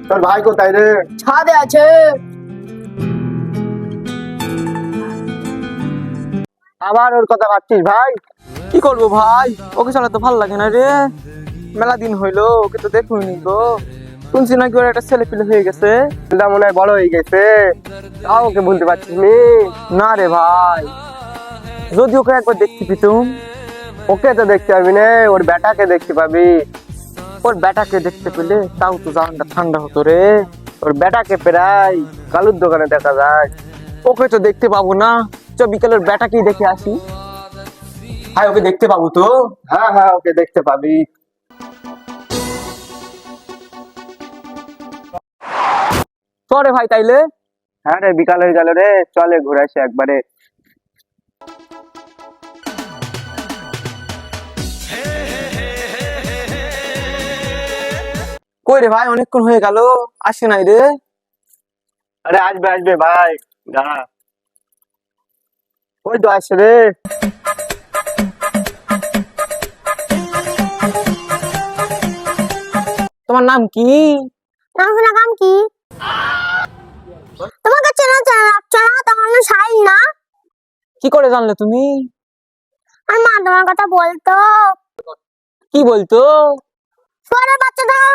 তোর ভাই কোথায় রে? ছাদে আছে। আবার ওর কথা ভাবছিস ভাই? কি করবো ভাই, ওকে ছাড়া তো ভালো লাগে না রে। মেলা দিন হইলো, ওকে তো দেখুনি গো। শুনছি নাকি ওর একটা ছেলে পিলে হয়ে গেছে। ছেলেটা মনে হয় বড় হয়ে গেছে, তাও ওকে বলতে পারছিস নি? না রে ভাই, যদি ওকে একবার দেখতে পেতুম। ওকে তো দেখতে পাবি না, ওর বেটাকে দেখতে পাবি। ওর বেটাকে দেখতে পেলে তাও তো জানটা ঠান্ডা হতো রে। ওর বেটাকে প্রায় কালুর দোকানে দেখা যায়। ওকে তো দেখতে পাবো না, চ বিকেলের বেটাকেই দেখে আসি। ভাই ওকে দেখতে পাবো তো? হ্যাঁ হ্যাঁ, ওকে দেখতে পাবি। চ রে ভাই তাইলে। হ্যাঁ রে, বিকালে গেল রে, চলে ঘুরে আসি একবারে। কই রে ভাই, অনেকক্ষণ হয়ে গেল, আসে নাই রে। আরে আসবে আসবে ভাই, দাঁড়া। ওই তো আসছে রে। তোমার নাম কি? নাম নাম কি? তোমাকে চেনা চেনা লাগছে না? তোমার নাম শাইন না? কি করে জানলে তুমি? আর মা তোমার কথা বলতো। কি বলতো? শুয়ারের বাচ্চা থাকা